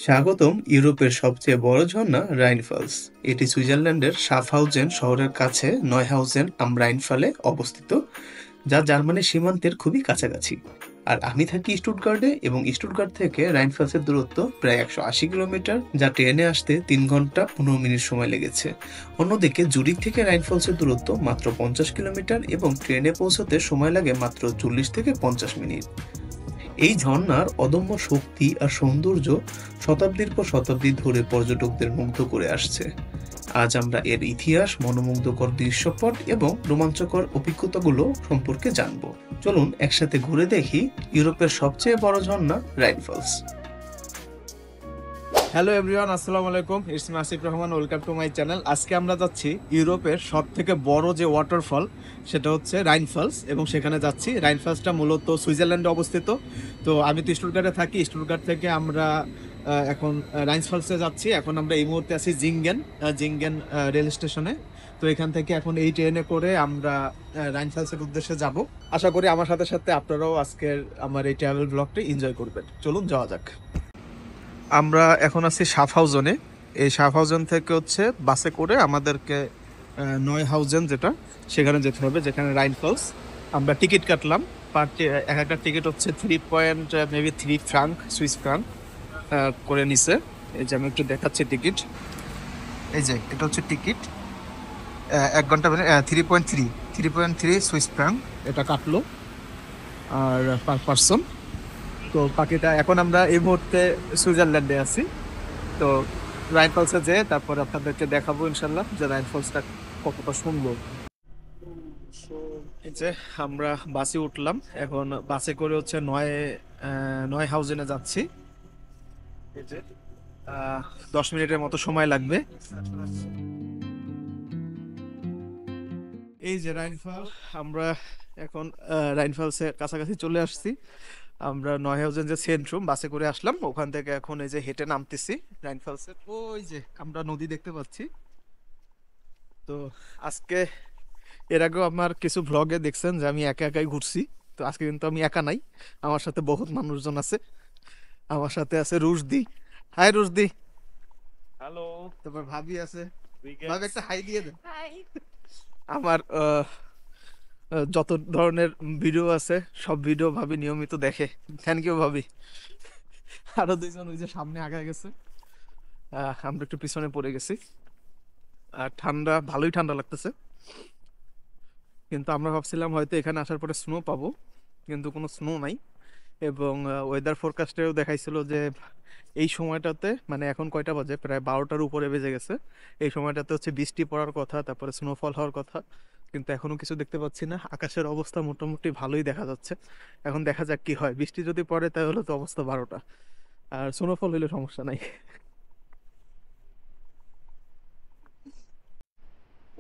স্বাগতম ইউরোপের সবচেয়ে বড় ঝর্ণা রাইনফলস। এটি সুইজারল্যান্ডের শাফহাউজেন শহরের কাছে নয়হাউজেন আম রাইনফালে অবস্থিত, যা জার্মানির সীমান্তের খুবই কাছাকাছি। আর আমি থাকি স্টুটগার্টে, এবং স্টুটগার্ট থেকে রাইনফলসের দূরত্ব প্রায় 180 কিলোমিটার, যা ট্রেনে আসতে 3 ঘন্টা 15 মিনিট সময় লেগেছে। অন্যদিকে জুরিখ থেকে রাইনফলসের দূরত্ব মাত্র 50 কিলোমিটার, এবং ট্রেনে পৌঁছতে সময় লাগে মাত্র 40 থেকে 50 মিনিট। এই ঝর্ণার অদম্য শক্তি আর সৌন্দর্য শতাব্দীর পর শতাব্দী ধরে পর্যটকদের মুগ্ধ করে আসছে। আজ আমরা এর ইতিহাস, মনোমুগ্ধকর দৃশ্যপট এবং রোমাঞ্চকর অভিজ্ঞতাগুলো সম্পর্কে জানব। চলুন একসাথে ঘুরে দেখি ইউরোপের সবচেয়ে বড় ঝর্ণা রাইনফলস। হ্যালো এভরিওয়ান, আসসালামু আলাইকুম। It's me Asif Rahman, welcome to my channel. আজকে আমরা যাচ্ছি ইউরোপের সব থেকে বড় যে ওয়াটারফল, সেটা হচ্ছে রাইনফলস, এবং সেখানে যাচ্ছি। রাইনফলসটা মূলত সুইজারল্যান্ডে অবস্থিত। তো আমি তো স্টুটগার্টে থাকি। স্টুটগার্ট থেকে আমরা এখন রাইনফলসে যাচ্ছি। এখন আমরা এই মুহূর্তে আছি জিঙ্গেন রেল স্টেশনে। তো এখান থেকে এখন এই ট্রেনে করে আমরা রাইনফলসের উদ্দেশ্যে যাব। আশা করি আমার সাথে সাথে আপনারাও আজকের আমার এই ট্রাভেল ব্লগটি এনজয় করবেন। চলুন যাওয়া যাক। আমরা এখন আছি শাফহাউজনে। এই শাফহাউজেন থেকে হচ্ছে বাসে করে আমাদেরকে নয়হাউজেন, যেটা সেখানে যেতে হবে, যেখানে রাইনফলস। আমরা টিকিট কাটলাম। এক একটা টিকিট হচ্ছে 3.3 ফ্রাঙ্ক, সুইস ফ্রাঙ্ক করে নিছে। এই যে আমি একটু দেখাচ্ছি টিকিট। এই যে এটা হচ্ছে টিকিট, 1 ঘন্টা 3.3 সুইস ফ্রাঙ্ক এটা কাটলো, আর পার পার্সন। তো বাকিটা এখন আমরা এই মুহূর্তে সুইজারল্যান্ডে আছি। তো রাইনফলসে যেয়ে তারপর আপনাদেরকে দেখাবো ইনশাল্লাহ যে রাইনফলসটা কতটা সুন্দর। এই যে আমরা বাসে উঠলাম। এখন বাসে করে হচ্ছে নয় হাউজেনে যাচ্ছি। এই যে 10 মিনিটের মতো সময় লাগবে। এই যে রাইনফল, আমরা এখন রাইনফলসের কাছাকাছি চলে আসছি। আমরা নয়হাউজেন যে সেন্ট্রুম, বাসে করে আসলাম, ওখান থেকে এখন এই যে হেঁটে নামতেছি রাইনফলসের। ওই যে আমরা নদী দেখতে পাচ্ছি। তো আজকে, এর আগেও আমার কিছু ভ্লগে দেখছেন যে আমি একা একাই ঘুরছি। তো আজকে কিন্তু আমি একা নাই, আমার সাথে বহুত মানুষজন আছে। আমার সাথে আছে রুশদি। হাই রুশদি। হ্যালো তারপর ভাবি আছে। ভাবি উইকেটস। একটা হাই দিয়ে দেন। আমার যত ধরনের ভিডিও আছে সব ভিডিও ভাবি নিয়মিত দেখে। থ্যাংক ইউ ভাবি। আরো দুইজন ওই যে সামনে আগায় গেছে, আমরা একটু পিছনে পড়ে গেছি। আর ঠান্ডা, ভালোই ঠান্ডা লাগতেছে। কিন্তু আমরা ভাবছিলাম হয়তো এখানে আসার পরে স্নো পাবো, কিন্তু কোনো স্নো নাই। এবং ওয়েদার ফোরকাস্টেও দেখাইছিল যে এই সময়টাতে, মানে এখন কয়টা বাজে, প্রায় 12টার উপরে বেজে গেছে, এই সময়টাতে হচ্ছে বৃষ্টি পড়ার কথা, তারপরে স্নোফল হওয়ার কথা। কিন্তু এখনো কিছু দেখতে পাচ্ছি না। আকাশের অবস্থা মোটামুটি ভালোই দেখা যাচ্ছে। এখন দেখা যাক কি হয়। বৃষ্টি যদি পড়ে তাহলে তো অবস্থা 12টা, আর স্নোফল হইলে সমস্যা নাই।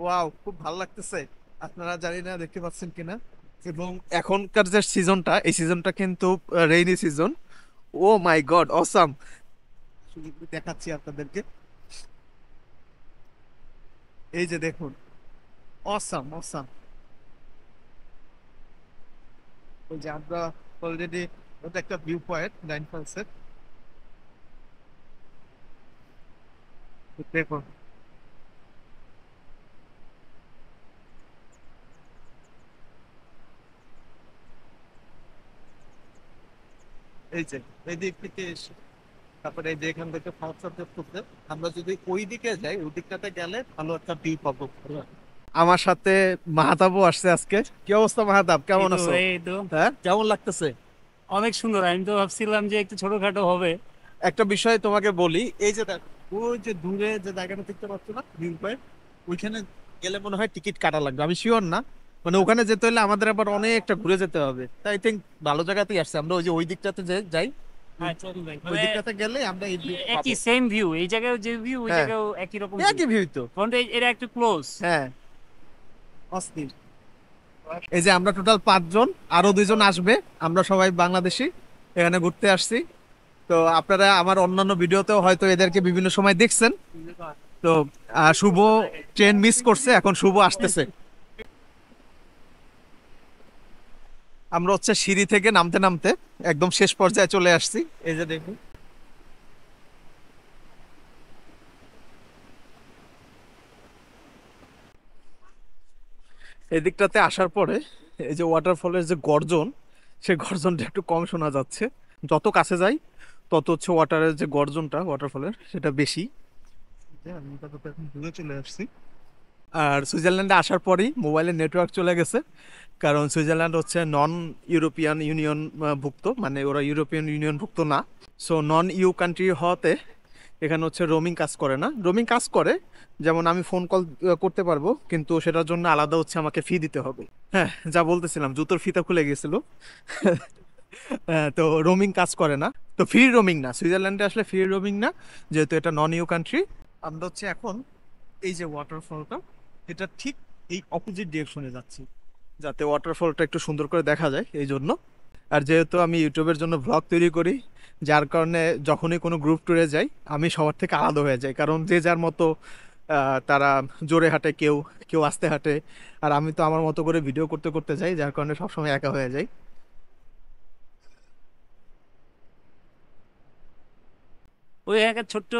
ওয়াও, খুব ভালো লাগতেছে। আপনারা জানি না দেখতে পাচ্ছেন কিনা, এবং এখনকার যে সিজনটা, এই সিজনটা কিন্তু রেইনি সিজন। ও মাই গড, অসাম। দেখাচ্ছি আপনাদেরকে। এই যে দেখুন, অসাম অসাম। ওই যে আমরা অলরেডি, ওটা একটা ভিউ পয়েন্ট রাইনফলসের। দেখুন, এই যে এই দিক থেকে এসে, তারপরে এই যে এখান থেকে ফার্স্ট করতে, আমরা যদি ওই দিকে যাই, ওই দিকটাতে গেলে ভালো একটা ভিউ পাবো। আমার সাথে মাহাতাবও আসছে আজকে। কি অবস্থা মাহাতাব, কেমন আছো? এই তো হ্যাঁ, কেমন লাগতেছে? অনেক সুন্দর। আমি তো ভাবছিলাম যে একটু ছোটখাটো হবে। একটা বিষয় তোমাকে বলি। এই যে দেখো, ওই যে দূরে যে জায়গাটা দেখতে পাচ্ছ না, ভিউ পয়েন্ট, ওইখানে গেলে মনে হয় টিকিট কাটা লাগবে, আমি শিওর না। মানে ওখানে যেতে হলে আমাদের আবার অনেকটা ঘুরে যেতে হবে। তাই আই থিঙ্ক ভালো জায়গাতেই আসছে। আমরা ওই যে ওই দিকটাতে যে যাই, ওই মানে দিকটাতে গেলে আমরা এই view পাবো। একই সেম ভিউ, এই জায়গায় যে ভিউ ওই হ্যাঁ, জায়গায় একই রকম একই ভিউ তো। কারণ এরা একটু ক্লোজ। হ্যাঁ, অস্থির। এই যে আমরা টোটাল 5 জন, আরো 2 জন আসবে। আমরা সবাই বাংলাদেশি, এখানে ঘুরতে আসছি। তো আপনারা আমার অন্যান্য ভিডিওতেও হয়তো এদেরকে বিভিন্ন সময় দেখছেন। তো শুভ ট্রেন মিস করছে, এখন শুভ আসতেছে। আমরা হচ্ছে সিঁড়ি থেকে নামতে নামতে একদম শেষ পর্যায়ে চলে আসছি। এই যে দেখুন, এদিকটাতে আসার পরে এই যে ওয়াটারফলের যে গর্জন, সেই গর্জনটা একটু কম শোনা যাচ্ছে। যত কাছে যাই তত হচ্ছে ওয়াটারের যে গর্জনটা ওয়াটারফলের সেটা বেশি। আমি আপাতত এখন দূরে চলে আসছি। আর সুইজারল্যান্ডে আসার পরেই মোবাইলের নেটওয়ার্ক চলে গেছে, কারণ সুইজারল্যান্ড হচ্ছে নন ইউরোপিয়ান ইউনিয়ন ভুক্ত, মানে ওরা ইউরোপিয়ান ইউনিয়ন ভুক্ত না। সো নন ইউ কান্ট্রি হওয়াতে এখানে হচ্ছে রোমিং কাজ করে না। রোমিং কাজ করে, যেমন আমি ফোন কল করতে পারবো, কিন্তু সেটার জন্য আলাদা হচ্ছে আমাকে ফি দিতে হবে। হ্যাঁ, যা বলতেছিলাম, জুতোর ফিতা খুলে গেছিল। তো রোমিং কাজ করে না, তো ফ্রি রোমিং না, সুইজারল্যান্ডে আসলে ফ্রি রোমিং না, যেহেতু এটা নন ইউ কান্ট্রি। আমরা হচ্ছে এখন এই যে ওয়াটারফলটা, এটা ঠিক এই অপোজিট ডিরেকশনে যাচ্ছি, যাতে ওয়াটারফলটা একটু সুন্দর করে দেখা যায় এই জন্য। আর যেহেতু আমি ইউটিউবের জন্য ব্লগ তৈরি করি, যার কারণে যখনই কোনো গ্রুপ ট্যুরে যাই আমি সবার থেকে আলাদা হয়ে যাই, কারণ যে যার মতো তারা জোরে হাঁটে, কেউ কেউ আস্তে হাঁটে, আর আমি তো আমার মতো করে ভিডিও করতে করতে যাই, যার কারণে সবসময় একা হয়ে যাই। ওই একটা ছোট্ট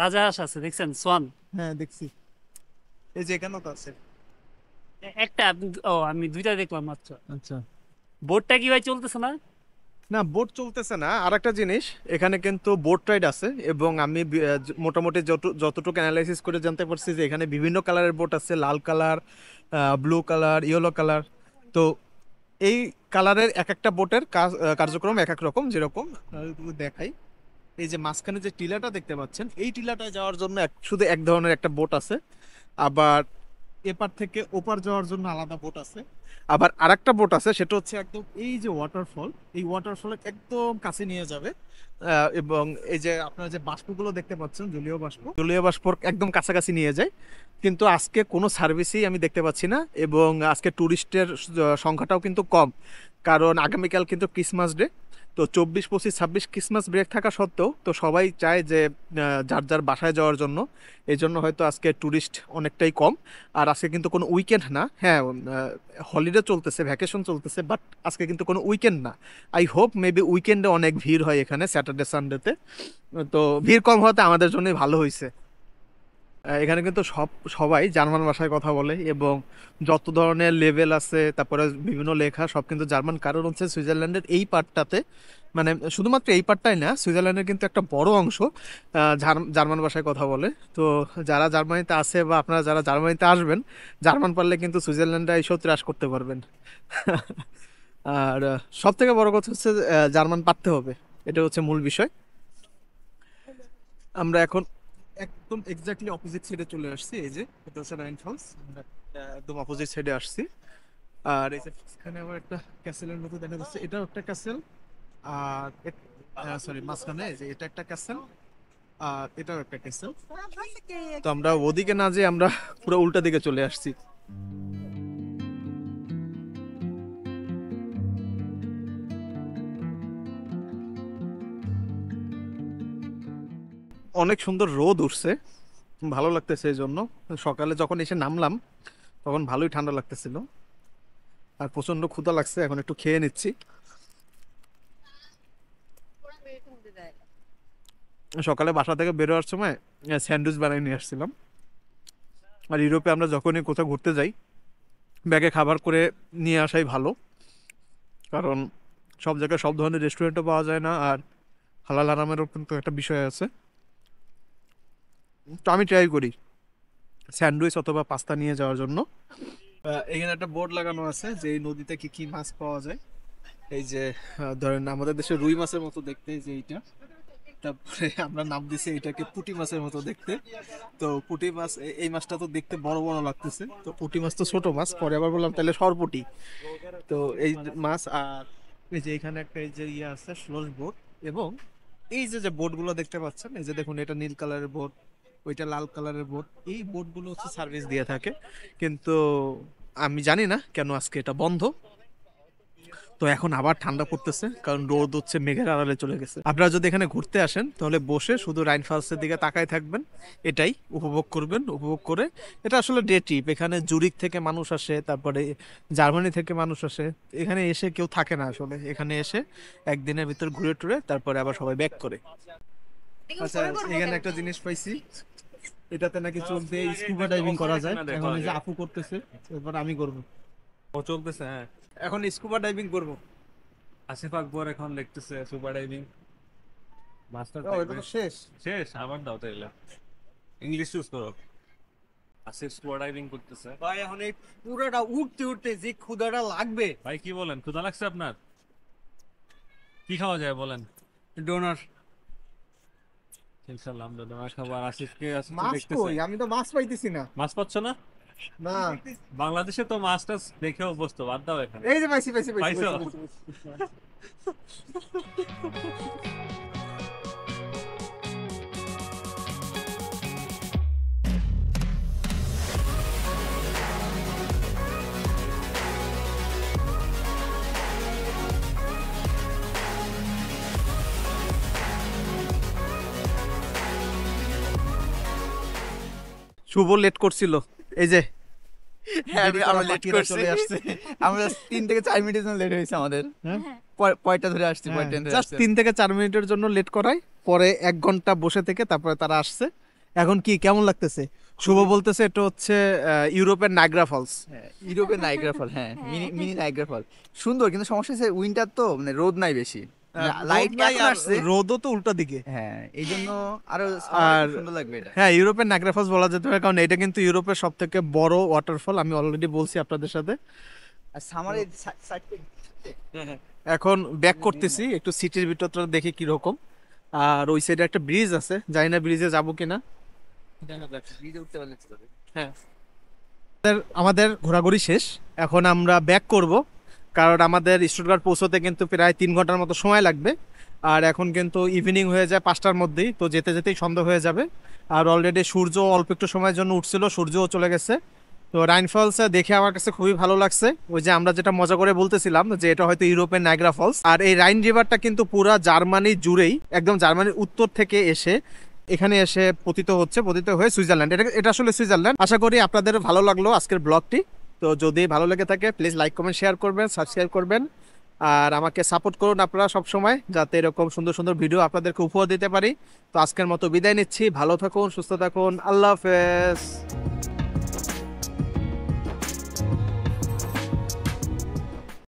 রাজহাঁস আছে, দেখছেন? সোয়ান। হ্যাঁ, দেখছি, এই যে এখানেও তো আছে। একটা ও, আমি দুইটা দেখলাম মাত্র। আচ্ছা, বোটটা কি ভাই চলতেছে না? না বোট চলতেছে না। আর একটা জিনিস, এখানে কিন্তু বোট রাইড আছে, এবং আমি মোটামুটি যতটুকু অ্যানালাইসিস করে জানতে পারছি যে এখানে বিভিন্ন কালারের বোট আছে, লাল colour, blue colour, yellow colour. তো এই কালারের এক একটা বোটের কার্যক্রম এক এক রকম। যেরকম আপনাদের দেখাই, এই যে মাঝখানে যে টিলাটা দেখতে পাচ্ছেন, এই টিলাটায় যাওয়ার জন্য শুধু এক ধরনের একটা বোট আছে। আবার এপার থেকে ওপার যাওয়ার জন্য আলাদা বোট আছে। আবার আরেকটা বোট আছে, সেটা হচ্ছে একদম এই যে ওয়াটারফল, এই ওয়াটারফলের একদম কাছে নিয়ে যাবে। এবং এই যে আপনারা যে বাষ্পগুলো দেখতে পাচ্ছেন, জলীয় বাষ্প একদম কাছাকাছি নিয়ে যায়। কিন্তু আজকে কোনো সার্ভিসই আমি দেখতে পাচ্ছি না, এবং আজকে ট্যুরিস্টের সংখ্যাটাও কিন্তু কম, কারণ আগামীকাল কিন্তু ক্রিসমাস ডে। তো 24, 25, 26 ক্রিসমাস ব্রেক থাকা সত্ত্বেও তো সবাই চায় যে যার যার বাসায় যাওয়ার জন্য। এই জন্য হয়তো আজকে ট্যুরিস্ট অনেকটাই কম। আর আজকে কিন্তু কোনো উইকেন্ড না। হ্যাঁ, হলিডে চলতেছে, ভ্যাকেশন চলতেছে, বাট আজকে কিন্তু কোনো উইকেন্ড না। আই হোপ মেবি উইকেন্ডে অনেক ভিড় হয় এখানে, স্যাটারডে সানডেতে। তো ভিড় কম হওয়াতে আমাদের জন্যই ভালো হয়েছে। এখানে কিন্তু সবাই জার্মান ভাষায় কথা বলে, এবং যত ধরনের লেভেল আছে, তারপরে বিভিন্ন লেখা সব কিন্তু জার্মান। কারণ হচ্ছে সুইজারল্যান্ডের এই পার্টটাতে, মানে শুধুমাত্র এই পার্টটাই না, সুইজারল্যান্ডের কিন্তু একটা বড় অংশ জার্মান ভাষায় কথা বলে। তো যারা জার্মানিতে আছে, বা আপনারা যারা জার্মানিতে আসবেন, জার্মান পারলে কিন্তু সুইজারল্যান্ডে এসেও ত্রাস করতে পারবেন। আর সব থেকে বড় কথা হচ্ছে জার্মান পারতে হবে, এটা হচ্ছে মূল বিষয়। আমরা এখন একদম এক্স্যাক্টলি অপোজিট সাইডে চলে আসছি। এই যে এটা হচ্ছে রাইন ফলস, আমরা একদম অপোজিট সাইডে আসছি। আর এই যে এখানে আবার একটা ক্যাসেলের মতো দেখা যাচ্ছে, এটাও একটা ক্যাসেল। আর সরি, মাঝখানে এই যে এটা একটা ক্যাসেল, আর এটাও একটা ক্যাসেল। তো আমরা ওদিকে না যেয়ে আমরা পুরো উল্টা দিকে চলে আসছি। অনেক সুন্দর রোদ উঠছে, ভালো লাগতেছে। এই জন্য সকালে যখন এসে নামলাম তখন ভালোই ঠান্ডা লাগতেছিল, আর প্রচন্ড ক্ষুধা লাগছে, এখন একটু খেয়ে নিচ্ছি। সকালে বাসা থেকে বেরোয়ার সময় স্যান্ডউইচ বানিয়ে নিয়ে আসছিলাম। আর ইউরোপে আমরা যখনই কোথাও ঘুরতে যাই, ব্যাগে খাবার করে নিয়ে আসাই ভালো, কারণ সব জায়গায় সব ধরনের রেস্টুরেন্টও পাওয়া যায় না, আর হালাল হারামেরও কিন্তু একটা বিষয় আছে। তো আমি ট্রাই করি স্যান্ডউইচ অথবা পাস্তা নিয়ে যাওয়ার জন্য। এখানে একটা বোর্ড লাগানো আছে যে এই নদীতে কি কি মাছ পাওয়া যায়। এই যে ধরেন আমাদের দেশে রুই মাছের মতো দেখতে, যে এইটা, তারপরে আমরা নাম দিছি এটাকে পুঁটি মাছের মতো দেখতে। তো পুঁটি মাছ, এই মাছটা তো দেখতে বড় বড় লাগতেছে, তো পুঁটি মাছ তো ছোট মাছ, পরে আবার বললাম তাহলে সরপুঁটি। তো এই মাছ। আর এই যে এখানে একটা এই যে ইয়ে আছে, স্লোজ বোট। এবং এই যে যে বোট গুলো দেখতে পাচ্ছেন, এই যে দেখুন, এটা নীল কালারের বোট, ওইটা লাল কালারের বোট। এই বোটগুলো হচ্ছে সার্ভিস দিয়ে থাকে, কিন্তু আমি জানি না কেন আজকে এটা বন্ধ। তো এখন আবার ঠান্ডা পড়তেছে, কারণ রোদ হচ্ছে মেঘের আড়ালে চলে গেছে। আপনারা যদি এখানে ঘুরতে আসেন, তাহলে বসে শুধু রাইন ফলসের দিকে তাকায় থাকবেন, এটাই উপভোগ করবেন। উপভোগ করে, এটা আসলে ডে ট্রিপ। এখানে জুরিক থেকে মানুষ আসে, তারপরে জার্মানি থেকে মানুষ আসে। এখানে এসে কেউ থাকে না আসলে, এখানে এসে একদিনের ভিতর ঘুরে টুরে তারপরে আবার সবাই ব্যাক করে। আচ্ছা, এখানে একটা জিনিস পাইছি, এটাতে নাকি চলতে স্কুবা ডাইভিং করা যায়। এখন এই যে আপু করতেছে, এরপর আমি করবো। ও চলতেছে, হ্যাঁ। এখন স্কুবা ডাইভিং করবো। আসিফ আকবর এখন দেখতেছে সুপার ডাইভিং মাস্টার এটা তো শেষ। শেষ। আবার দাও তাইলে, ইংলিশ চুজ করো। আসিফ স্কুবা ডাইভিং করতেছে। ভাই এখন এই পুরোটা উঠতে উঠতে যে ক্ষুধাটা লাগবে। ভাই কি বলেন, ক্ষুধা লাগছে আপনার? কি খাওয়া যায় বলেন? ডোনার। ইনশাআল্লাহ আমরা ডোনার খাবো। আর আসিফকে আসিফ মাছ দেখতেছে। কই? আমি তো মাছ পাইতেছি না। মাছ পাচ্ছ না? না, বাংলাদেশে তো মাছ টাছ দেখে অভ্যস্ত, বাদ দাও এখানে। এই যে পাইছি পাইছি পাইছি পাইছো? পাইছি, পাইছি। শুভ লেট করছিল, এই যে হ্যাঁ, দেরি করা আমরা লেট বাকিরা করছি। চলে আসছে। আমরা 3 থেকে 4 মিনিটের জন্য লেট হয়েছে আমাদের। হ্যাঁ? পয়টা ধরে আসছি, পয়েন্ট ধরে জাস্ট আসছি। 3 থেকে 4 মিনিটের জন্য লেট করায়, পরে 1 ঘন্টা বসে থেকে তারপরে তারা আসছে। এখন কি কেমন লাগতেছে? শুভ বলতেছে এটা হচ্ছে ইউরোপের নায়াগ্রা ফলস। হ্যাঁ, ইউরোপের নায়াগ্রা ফল, হ্যাঁ, মিনি নায়াগ্রা ফল। সুন্দর, কিন্তু সমস্যা হচ্ছে উইন্টার তো, মানে রোদ নাই বেশি। লাইট এখন আসছে। রোদও তো উল্টা দিকে। হ্যাঁ, এই জন্য আরো আর সুন্দর লাগবে এটা। হ্যাঁ, ইউরোপের নায়াগ্রা ফলস বলা যেতে পারে, কারণ এটা কিন্তু ইউরোপের সব থেকে বড় ওয়াটারফল। আমি অলরেডি বলছি আপনাদের সাথে। আর সামারে এখন ব্যাক করতেছি একটু সিটির ভিতরটা দেখি কি রকম। আর ওই সাইডে একটা ব্রিজ আছে, জানি না ব্রিজে যাবো কিনা। হ্যাঁ, আমাদের ঘোরাঘুরি শেষ। এখন আমরা ব্যাক করব, কারণ আমাদের স্টুটগার্ট পৌঁছতে কিন্তু প্রায় 3 ঘন্টার মতো সময় লাগবে। আর এখন কিন্তু ইভিনিং হয়ে যায় 5টার মধ্যেই, তো যেতে যেতেই সন্ধ্যা হয়ে যাবে। আর অলরেডি সূর্য অল্প একটু সময়ের জন্য উঠছিল, সূর্যও চলে গেছে। তো রাইন ফলস দেখে আমার কাছে খুবই ভালো লাগছে। ওই যে আমরা যেটা মজা করে বলতেছিলাম যে এটা হয়তো ইউরোপের নায়াগ্রা ফলস। আর এই রাইন রিভারটা কিন্তু পুরা জার্মানি জুড়েই, একদম জার্মানির উত্তর থেকে এসে এখানে এসে পতিত হয়ে সুইজারল্যান্ড। এটা আসলে সুইজারল্যান্ড। আশা করি আপনাদের ভালো লাগলো আজকের ব্লগটি। তো যদি ভালো লেগে থাকে প্লিজ লাইক কমেন্ট শেয়ার করবেন, সাবস্ক্রাইব করবেন। আর আমাকে সাপোর্ট করুন আপনারা সব সময়, যাতে এরকম সুন্দর সুন্দর ভিডিও আপনাদেরকে উপহার দিতে পারি। তো আজকের মতো বিদায় নিচ্ছি। ভালো থাকুন, সুস্থ থাকুন, আল্লাহ হাফেজ।